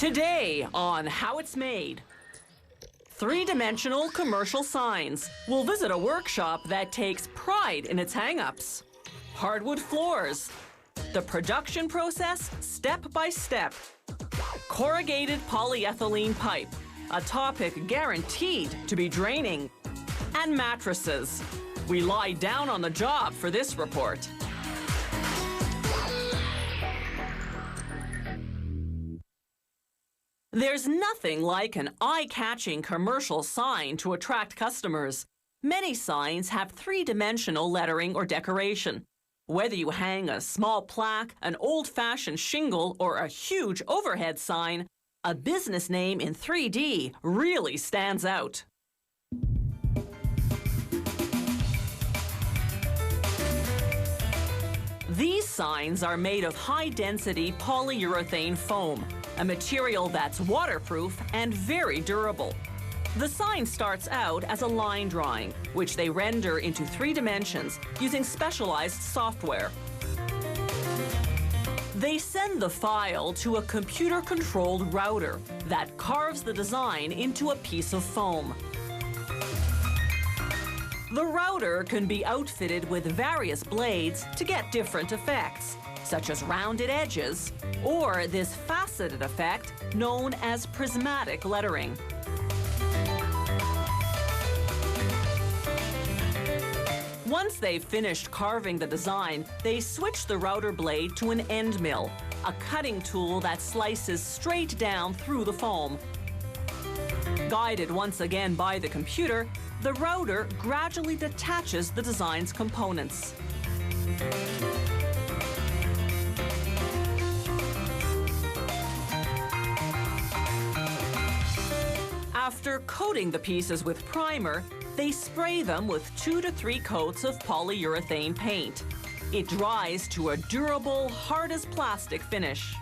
Today on How It's Made. Three-dimensional commercial signs. We'll visit a workshop that takes pride in its hang-ups. Hardwood floors. The production process, step by step. Corrugated polyethylene pipe, a topic guaranteed to be draining. And mattresses. We lie down on the job for this report. There's nothing like an eye-catching commercial sign to attract customers. Many signs have three-dimensional lettering or decoration. Whether you hang a small plaque, an old-fashioned shingle, or a huge overhead sign, a business name in 3D really stands out. These signs are made of high-density polyurethane foam, a material that's waterproof and very durable. The sign starts out as a line drawing, which they render into 3 dimensions using specialized software. They send the file to a computer-controlled router that carves the design into a piece of foam. The router can be outfitted with various blades to get different effects, such as rounded edges, or this faceted effect known as prismatic lettering. Once they've finished carving the design, they switch the router blade to an end mill, a cutting tool that slices straight down through the foam. Guided once again by the computer, the router gradually detaches the design's components. After coating the pieces with primer, they spray them with 2 to 3 coats of polyurethane paint. It dries to a durable, hard-as-plastic finish.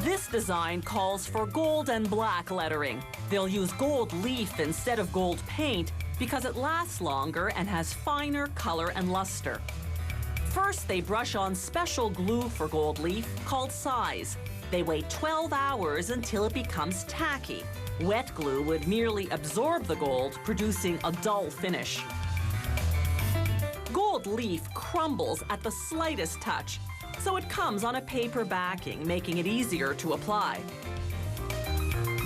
This design calls for gold and black lettering. They'll use gold leaf instead of gold paint because it lasts longer and has finer color and luster. First, they brush on special glue for gold leaf called size. They wait 12 hours until it becomes tacky. Wet glue would merely absorb the gold, producing a dull finish. Gold leaf crumbles at the slightest touch, so it comes on a paper backing, making it easier to apply.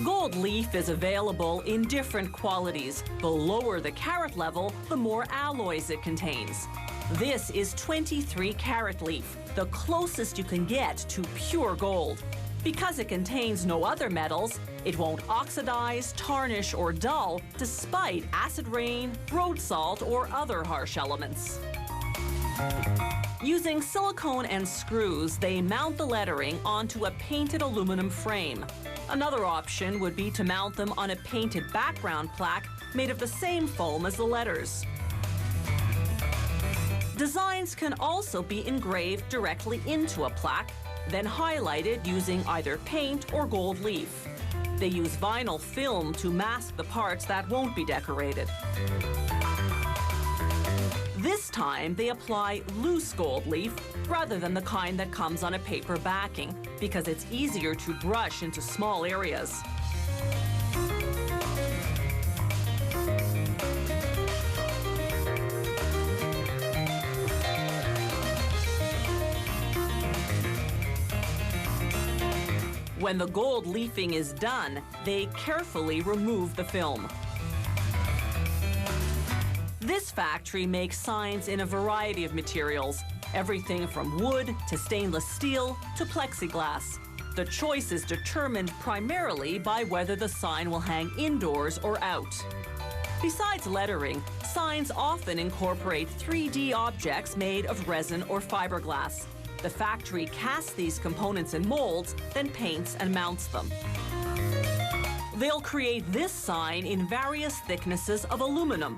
Gold leaf is available in different qualities. The lower the carat level, the more alloys it contains. This is 23 carat leaf, the closest you can get to pure gold. Because it contains no other metals, it won't oxidize, tarnish, or dull, despite acid rain, road salt, or other harsh elements. Using silicone and screws, they mount the lettering onto a painted aluminum frame. Another option would be to mount them on a painted background plaque made of the same foam as the letters. Designs can also be engraved directly into a plaque, then highlighted using either paint or gold leaf. They use vinyl film to mask the parts that won't be decorated. This time, they apply loose gold leaf rather than the kind that comes on a paper backing because it's easier to brush into small areas. When the gold leafing is done, they carefully remove the film. This factory makes signs in a variety of materials, everything from wood to stainless steel to plexiglass. The choice is determined primarily by whether the sign will hang indoors or out. Besides lettering, signs often incorporate 3D objects made of resin or fiberglass. The factory casts these components in molds, then paints and mounts them. They'll create this sign in various thicknesses of aluminum.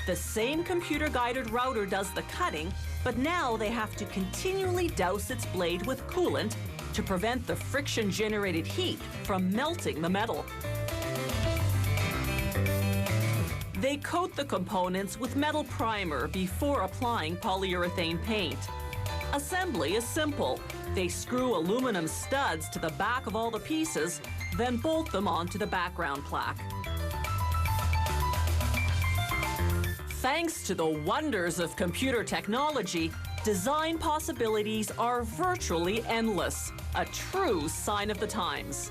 The same computer-guided router does the cutting, but now they have to continually douse its blade with coolant to prevent the friction-generated heat from melting the metal. They coat the components with metal primer before applying polyurethane paint. Assembly is simple. They screw aluminum studs to the back of all the pieces, then bolt them onto the background plaque. Thanks to the wonders of computer technology, design possibilities are virtually endless, a true sign of the times.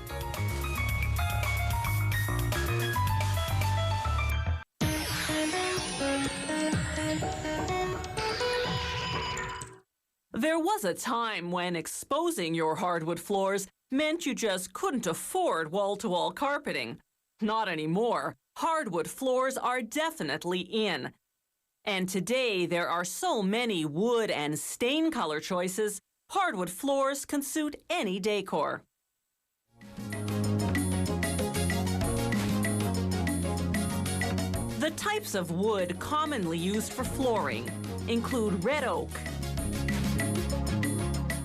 There was a time when exposing your hardwood floors meant you just couldn't afford wall-to-wall carpeting. Not anymore. Hardwood floors are definitely in. And today there are so many wood and stain color choices, hardwood floors can suit any decor. The types of wood commonly used for flooring include red oak,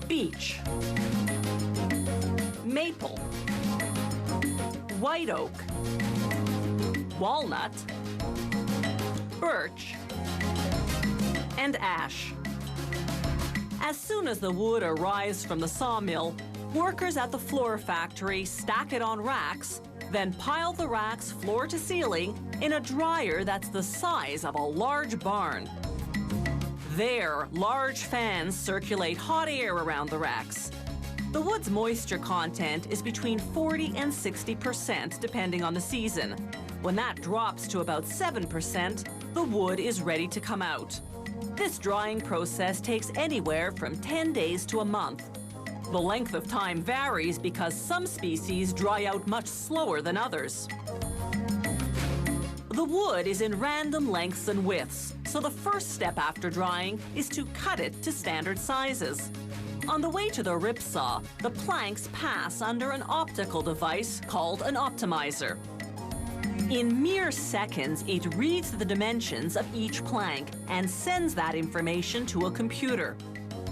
beech, maple, white oak, walnut, birch, and ash. As soon as the wood arrives from the sawmill, workers at the floor factory stack it on racks, then pile the racks floor to ceiling in a dryer that's the size of a large barn. There, large fans circulate hot air around the racks. The wood's moisture content is between 40 and 60%, depending on the season. When that drops to about 7%, the wood is ready to come out. This drying process takes anywhere from 10 days to a month. The length of time varies because some species dry out much slower than others. The wood is in random lengths and widths, so the first step after drying is to cut it to standard sizes. On the way to the ripsaw, the planks pass under an optical device called an optimizer. In mere seconds, it reads the dimensions of each plank and sends that information to a computer.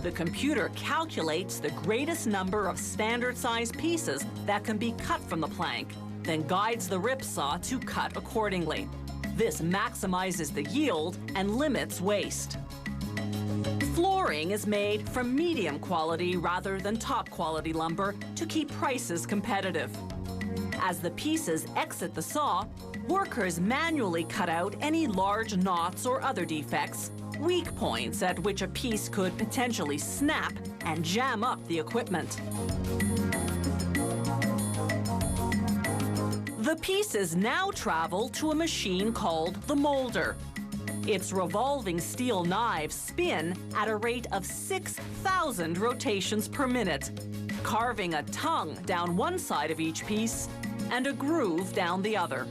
The computer calculates the greatest number of standard-sized pieces that can be cut from the plank, then guides the ripsaw to cut accordingly. This maximizes the yield and limits waste. Flooring is made from medium quality rather than top quality lumber to keep prices competitive. As the pieces exit the saw, workers manually cut out any large knots or other defects, weak points at which a piece could potentially snap and jam up the equipment. The pieces now travel to a machine called the molder. Its revolving steel knives spin at a rate of 6,000 rotations per minute, carving a tongue down one side of each piece and a groove down the other.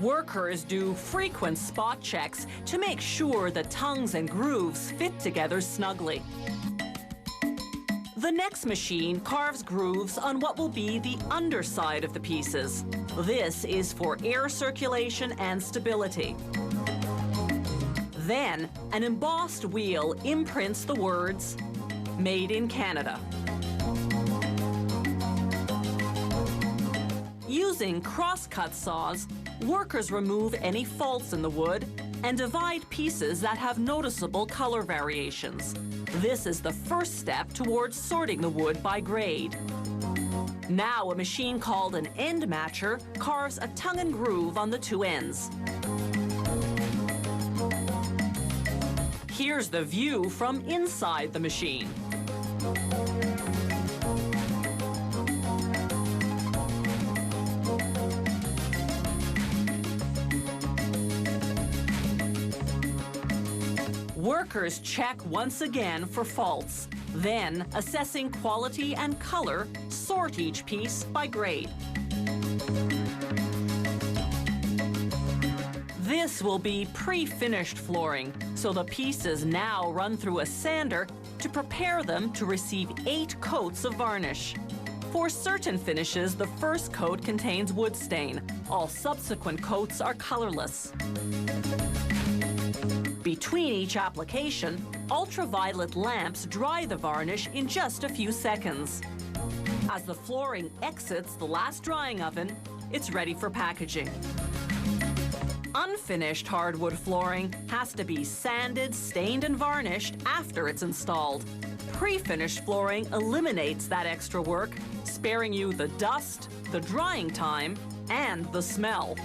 Workers do frequent spot checks to make sure the tongues and grooves fit together snugly. The next machine carves grooves on what will be the underside of the pieces. This is for air circulation and stability. Then, an embossed wheel imprints the words, "Made in Canada." Using cross-cut saws, workers remove any faults in the wood and divide pieces that have noticeable color variations. This is the first step towards sorting the wood by grade. Now a machine called an end matcher carves a tongue and groove on the two ends. Here's the view from inside the machine. Workers check once again for faults. Then, assessing quality and color, sort each piece by grade. This will be pre-finished flooring, so the pieces now run through a sander to prepare them to receive 8 coats of varnish. For certain finishes, the first coat contains wood stain. All subsequent coats are colorless. Between each application, ultraviolet lamps dry the varnish in just a few seconds. As the flooring exits the last drying oven, it's ready for packaging. Unfinished hardwood flooring has to be sanded, stained, and varnished after it's installed. Pre-finished flooring eliminates that extra work, sparing you the dust, the drying time, and the smell.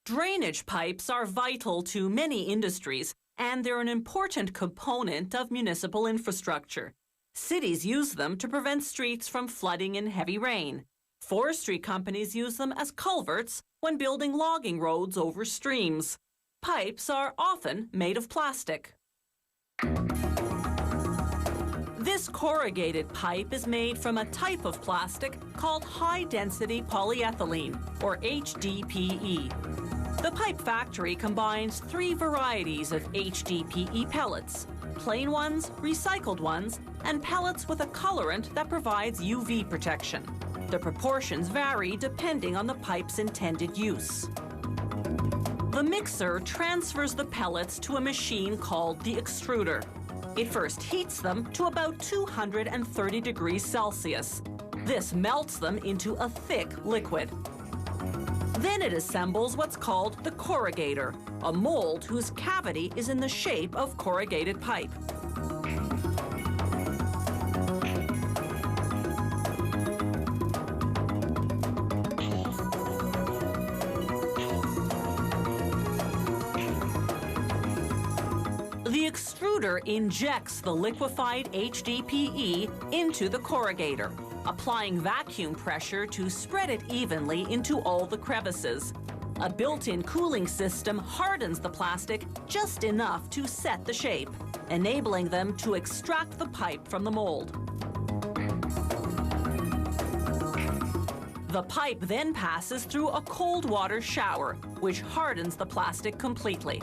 Drainage pipes are vital to many industries, and they're an important component of municipal infrastructure. Cities use them to prevent streets from flooding in heavy rain. Forestry companies use them as culverts when building logging roads over streams. Pipes are often made of plastic. This corrugated pipe is made from a type of plastic called high-density polyethylene, or HDPE. The pipe factory combines 3 varieties of HDPE pellets: plain ones, recycled ones, and pellets with a colorant that provides UV protection. The proportions vary depending on the pipe's intended use. The mixer transfers the pellets to a machine called the extruder. It first heats them to about 230 degrees Celsius. This melts them into a thick liquid. Then it assembles what's called the corrugator, a mold whose cavity is in the shape of corrugated pipe. The extruder injects the liquefied HDPE into the corrugator, applying vacuum pressure to spread it evenly into all the crevices. A built-in cooling system hardens the plastic just enough to set the shape, enabling them to extract the pipe from the mold. The pipe then passes through a cold water shower, which hardens the plastic completely.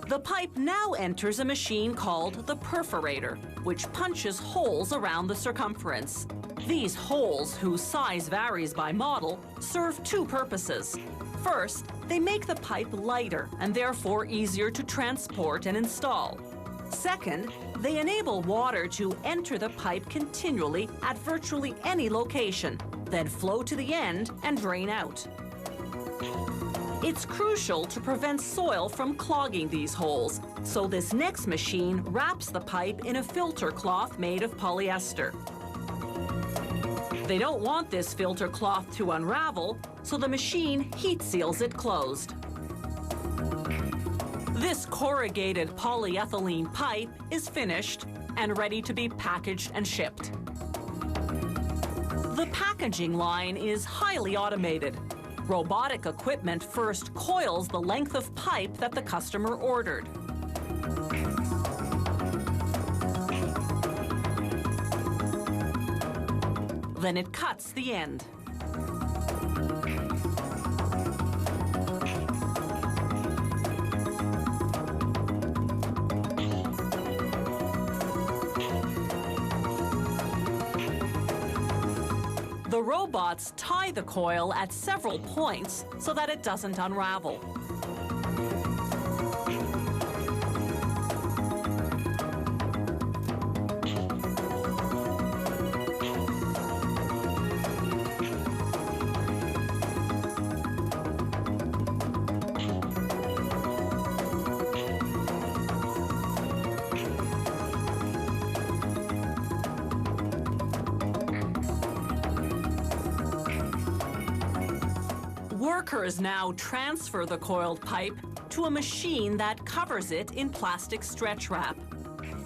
The pipe now enters a machine called the perforator, which punches holes around the circumference. These holes, whose size varies by model, serve 2 purposes. First, they make the pipe lighter and therefore easier to transport and install. Second, they enable water to enter the pipe continually at virtually any location, then flow to the end and drain out. It's crucial to prevent soil from clogging these holes, so this next machine wraps the pipe in a filter cloth made of polyester. They don't want this filter cloth to unravel, so the machine heat seals it closed. This corrugated polyethylene pipe is finished and ready to be packaged and shipped. The packaging line is highly automated. Robotic equipment first coils the length of pipe that the customer ordered. Then it cuts the end. The robots tie the coil at several points so that it doesn't unravel. Workers now transfer the coiled pipe to a machine that covers it in plastic stretch wrap.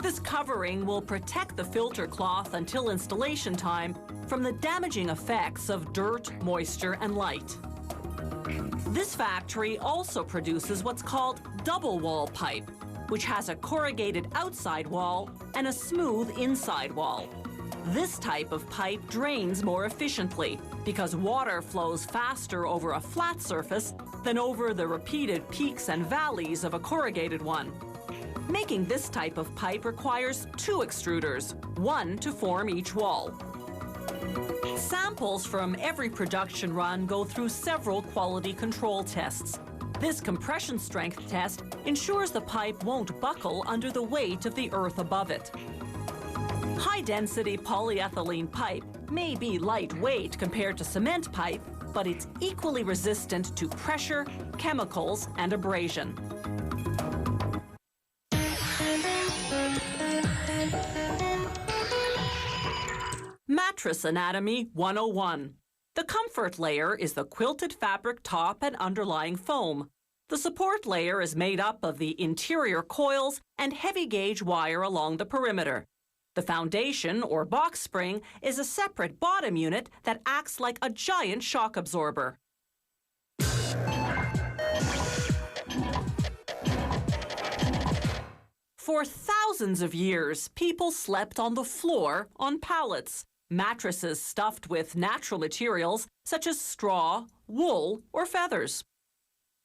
This covering will protect the filter cloth until installation time from the damaging effects of dirt, moisture, and light. This factory also produces what's called double wall pipe, which has a corrugated outside wall and a smooth inside wall. This type of pipe drains more efficiently because water flows faster over a flat surface than over the repeated peaks and valleys of a corrugated one. Making this type of pipe requires 2 extruders, 1 to form each wall. Samples from every production run go through several quality control tests. This compression strength test ensures the pipe won't buckle under the weight of the earth above it. High-density polyethylene pipe may be lightweight compared to cement pipe, but it's equally resistant to pressure, chemicals, and abrasion. Mattress Anatomy 101. The comfort layer is the quilted fabric top and underlying foam. The support layer is made up of the interior coils and heavy-gauge wire along the perimeter. The foundation, or box spring, is a separate bottom unit that acts like a giant shock absorber. For thousands of years, people slept on the floor on pallets, mattresses stuffed with natural materials such as straw, wool, or feathers.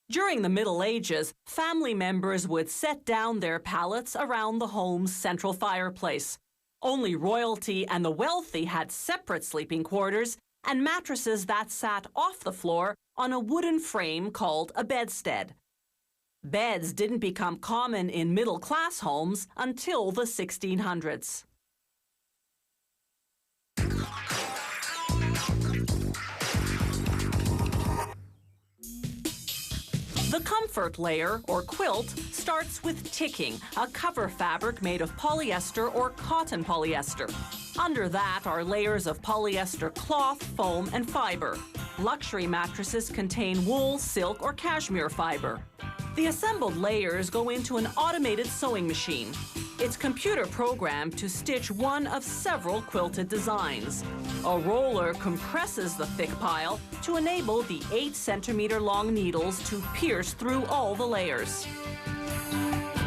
During the Middle Ages, family members would set down their pallets around the home's central fireplace. Only royalty and the wealthy had separate sleeping quarters and mattresses that sat off the floor on a wooden frame called a bedstead. Beds didn't become common in middle-class homes until the 1600s. The comfort layer, or quilt, starts with ticking, a cover fabric made of polyester or cotton polyester. Under that are layers of polyester cloth, foam, and fiber. Luxury mattresses contain wool, silk, or cashmere fiber. The assembled layers go into an automated sewing machine. It's computer programmed to stitch one of several quilted designs. A roller compresses the thick pile to enable the 8-centimeter long needles to pierce through all the layers.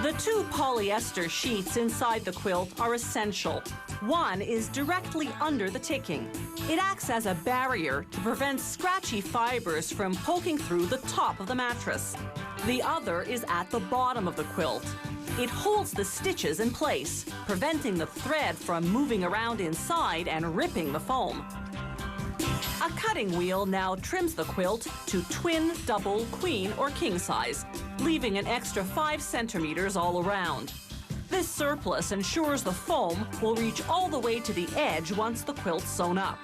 The 2 polyester sheets inside the quilt are essential. One is directly under the ticking. It acts as a barrier to prevent scratchy fibers from poking through the top of the mattress. The other is at the bottom of the quilt. It holds the stitches in place, preventing the thread from moving around inside and ripping the foam. A cutting wheel now trims the quilt to twin, double, queen, or king size, leaving an extra 5 centimeters all around. This surplus ensures the foam will reach all the way to the edge once the quilt's sewn up.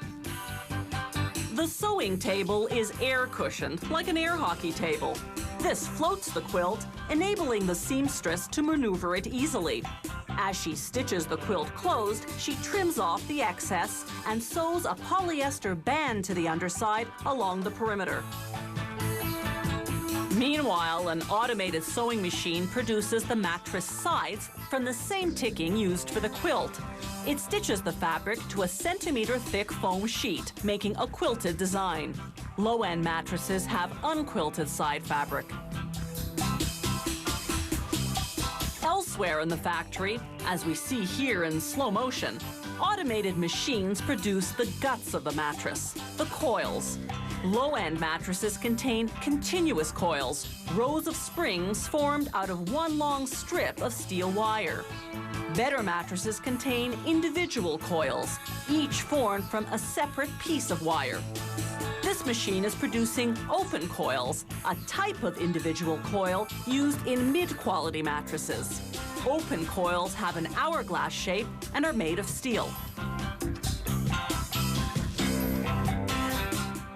The sewing table is air cushioned, like an air hockey table. This floats the quilt, enabling the seamstress to maneuver it easily. As she stitches the quilt closed, she trims off the excess and sews a polyester band to the underside along the perimeter. Meanwhile, an automated sewing machine produces the mattress sides from the same ticking used for the quilt. It stitches the fabric to a centimeter-thick foam sheet, making a quilted design. Low-end mattresses have unquilted side fabric. Elsewhere in the factory, as we see here in slow motion, automated machines produce the guts of the mattress, the coils. Low-end mattresses contain continuous coils, rows of springs formed out of one long strip of steel wire. Better mattresses contain individual coils, each formed from a separate piece of wire. This machine is producing open coils, a type of individual coil used in mid-quality mattresses. Open coils have an hourglass shape and are made of steel.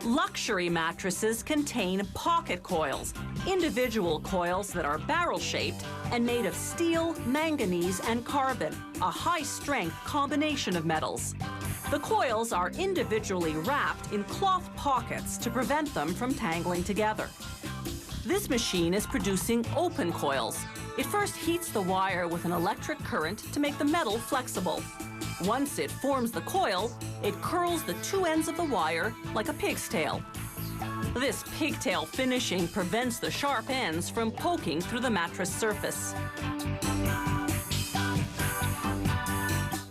Luxury mattresses contain pocket coils, individual coils that are barrel-shaped and made of steel, manganese, and carbon, a high-strength combination of metals. The coils are individually wrapped in cloth pockets to prevent them from tangling together. This machine is producing open coils. It first heats the wire with an electric current to make the metal flexible. Once it forms the coil, it curls the 2 ends of the wire like a pig's tail. This pigtail finishing prevents the sharp ends from poking through the mattress surface.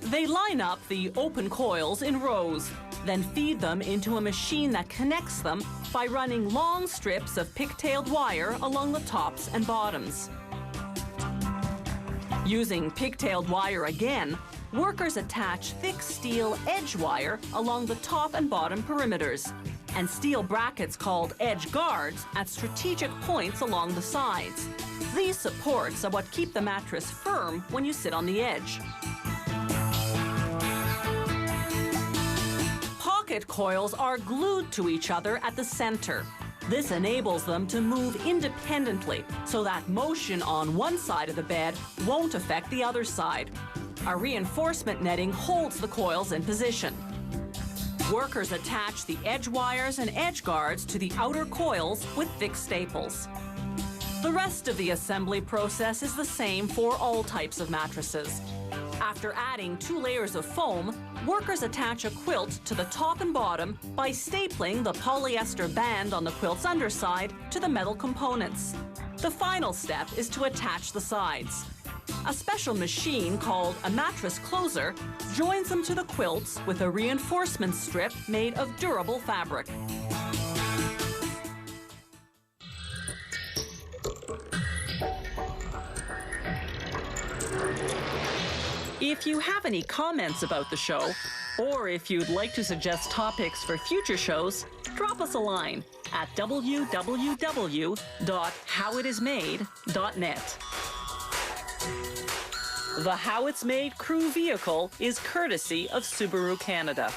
They line up the open coils in rows, then feed them into a machine that connects them by running long strips of pigtailed wire along the tops and bottoms. Using pigtailed wire again, workers attach thick steel edge wire along the top and bottom perimeters. and steel brackets called edge guards at strategic points along the sides. These supports are what keep the mattress firm when you sit on the edge. Pocket coils are glued to each other at the center. This enables them to move independently so that motion on one side of the bed won't affect the other side. A reinforcement netting holds the coils in position. Workers attach the edge wires and edge guards to the outer coils with thick staples. The rest of the assembly process is the same for all types of mattresses. After adding 2 layers of foam, workers attach a quilt to the top and bottom by stapling the polyester band on the quilt's underside to the metal components. The final step is to attach the sides. A special machine called a mattress closer joins them to the quilts with a reinforcement strip made of durable fabric. If you have any comments about the show, or if you'd like to suggest topics for future shows, drop us a line at www.howitismade.net. The How It's Made crew vehicle is courtesy of Subaru Canada.